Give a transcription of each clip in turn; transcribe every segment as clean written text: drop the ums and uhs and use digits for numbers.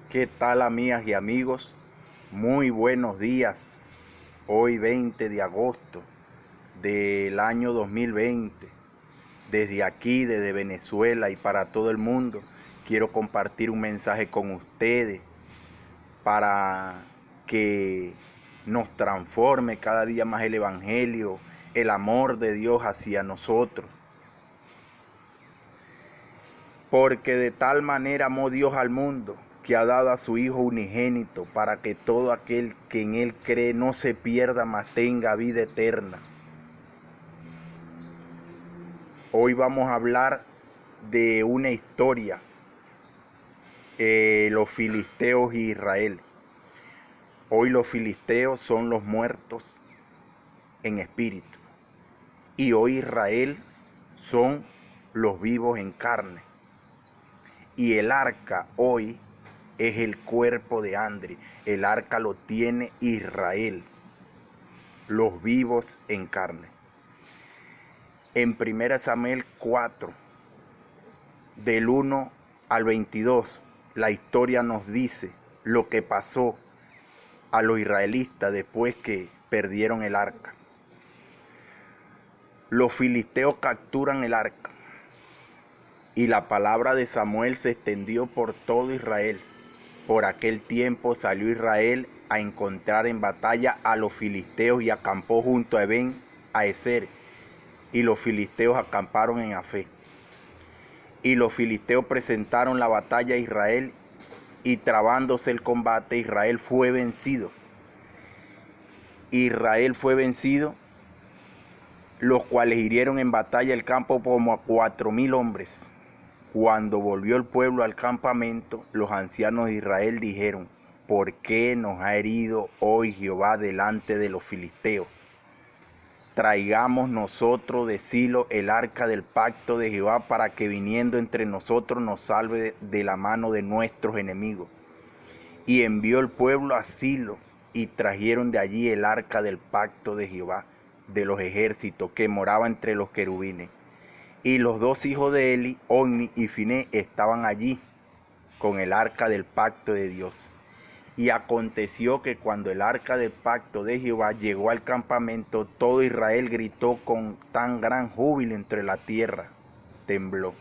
¿Qué tal, amigas y amigos? Muy buenos días. Hoy 20 de agosto del año 2020. Desde aquí, desde Venezuela y para todo el mundo, quiero compartir un mensaje con ustedes para que nos transforme cada día más el Evangelio, el amor de Dios hacia nosotros. Porque de tal manera amó Dios al mundo, que ha dado a su Hijo unigénito, para que todo aquel que en Él cree no se pierda, mas tenga vida eterna. Hoy vamos a hablar de una historia, los filisteos y Israel. Hoy los filisteos son los muertos en espíritu, y hoy Israel son los vivos en carne. Y el arca hoy es el cuerpo de Andri. El arca lo tiene Israel, los vivos en carne. En 1 Samuel 4, del 1 al 22, la historia nos dice lo que pasó a los israelitas después que perdieron el arca. Los filisteos capturan el arca y la palabra de Samuel se extendió por todo Israel. Por aquel tiempo salió Israel a encontrar en batalla a los filisteos y acampó junto a Eben a Ezer, y los filisteos acamparon en Afé. Y los filisteos presentaron la batalla a Israel, y trabándose el combate, Israel fue vencido. Israel fue vencido, los cuales hirieron en batalla el campo como a 4,000 hombres. Cuando volvió el pueblo al campamento, los ancianos de Israel dijeron: ¿por qué nos ha herido hoy Jehová delante de los filisteos? Traigamos nosotros de Silo el arca del pacto de Jehová, para que viniendo entre nosotros nos salve de la mano de nuestros enemigos. Y envió el pueblo a Silo, y trajeron de allí el arca del pacto de Jehová de los ejércitos, que moraba entre los querubines. Y los dos hijos de Eli, Ofni y Finé, estaban allí con el arca del pacto de Dios. Y aconteció que cuando el arca del pacto de Jehová llegó al campamento, todo Israel gritó con tan gran júbilo, entre la tierra tembló.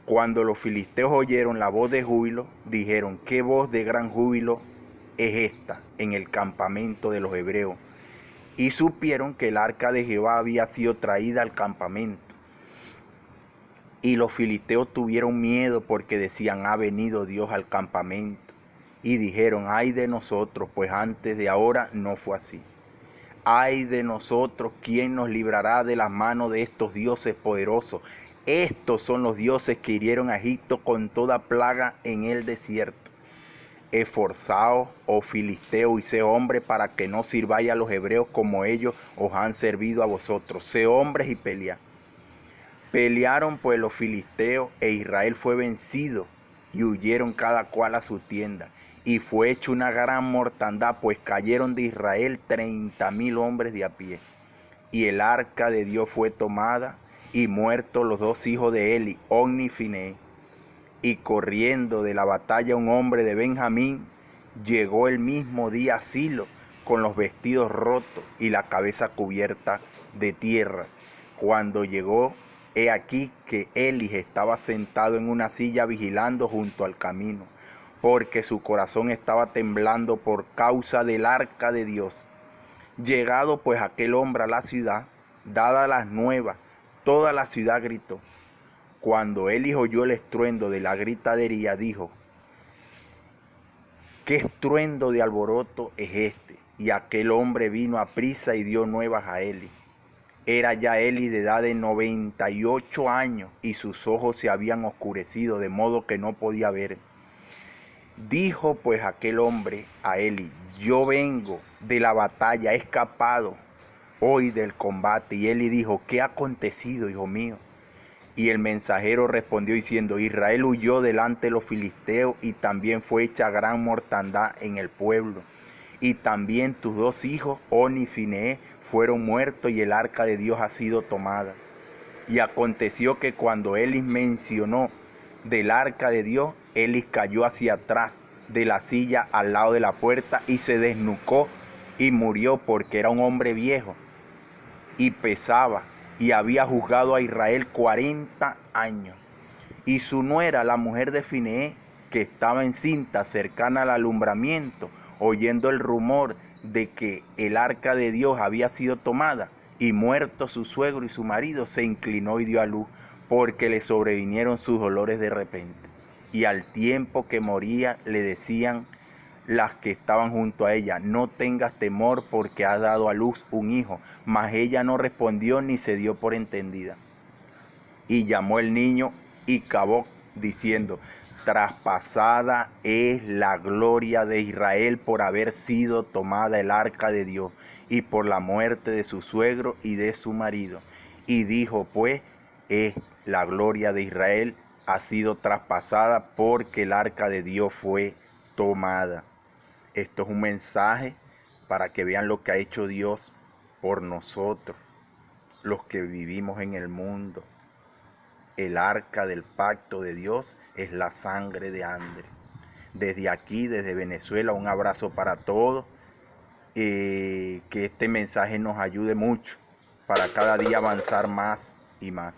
Cuando los filisteos oyeron la voz de júbilo, dijeron: ¿qué voz de gran júbilo es esta en el campamento de los hebreos? Y supieron que el arca de Jehová había sido traída al campamento. Y los filisteos tuvieron miedo, porque decían: ha venido Dios al campamento. Y dijeron: ay de nosotros, pues antes de ahora no fue así. Ay de nosotros, ¿quién nos librará de las manos de estos dioses poderosos? Estos son los dioses que hirieron a Egipto con toda plaga en el desierto. Esforzaos, oh filisteos, y sé hombres, para que no sirváis a los hebreos como ellos os han servido a vosotros. Sé hombres y pelead. Pelearon pues los filisteos, e Israel fue vencido, y huyeron cada cual a su tienda. Y fue hecho una gran mortandad, pues cayeron de Israel 30,000 hombres de a pie. Y el arca de Dios fue tomada, y muertos los dos hijos de Eli, Ofni y Finé. Y corriendo de la batalla un hombre de Benjamín, llegó el mismo día a Silo, con los vestidos rotos y la cabeza cubierta de tierra. Cuando llegó, he aquí que Eli estaba sentado en una silla vigilando junto al camino, porque su corazón estaba temblando por causa del arca de Dios. Llegado pues aquel hombre a la ciudad, dadas las nuevas, toda la ciudad gritó. Cuando Eli oyó el estruendo de la gritadería, dijo: ¿qué estruendo de alboroto es este? Y aquel hombre vino a prisa y dio nuevas a Eli. Era ya Eli de edad de 98 años, y sus ojos se habían oscurecido, de modo que no podía ver. Dijo pues aquel hombre a Eli: yo vengo de la batalla, he escapado hoy del combate. Y Eli dijo: ¿qué ha acontecido, hijo mío? Y el mensajero respondió diciendo: Israel huyó delante de los filisteos, y también fue hecha gran mortandad en el pueblo. Y también tus dos hijos, Ofni y Finé, fueron muertos, y el arca de Dios ha sido tomada. Y aconteció que cuando Eli mencionó del arca de Dios, Eli cayó hacia atrás, de la silla al lado de la puerta y se desnucó y murió, porque era un hombre viejo y pesaba y había juzgado a Israel 40 años. Y su nuera, la mujer de Fineés, que estaba encinta cercana al alumbramiento, oyendo el rumor de que el arca de Dios había sido tomada y muerto su suegro y su marido, se inclinó y dio a luz, porque le sobrevinieron sus dolores de repente. Y al tiempo que moría le decían las que estaban junto a ella: no tengas temor, porque has dado a luz un hijo. Mas ella no respondió ni se dio por entendida. Y llamó el niño Icabod, diciendo: traspasada es la gloria de Israel por haber sido tomada el arca de Dios, y por la muerte de su suegro y de su marido. Y dijo pues: es la gloria de Israel ha sido traspasada, porque el arca de Dios fue tomada. Esto es un mensaje para que vean lo que ha hecho Dios por nosotros, los que vivimos en el mundo. El arca del pacto de Dios es la sangre de Andrés. Desde aquí, desde Venezuela, un abrazo para todos. Que este mensaje nos ayude mucho para cada día avanzar más y más.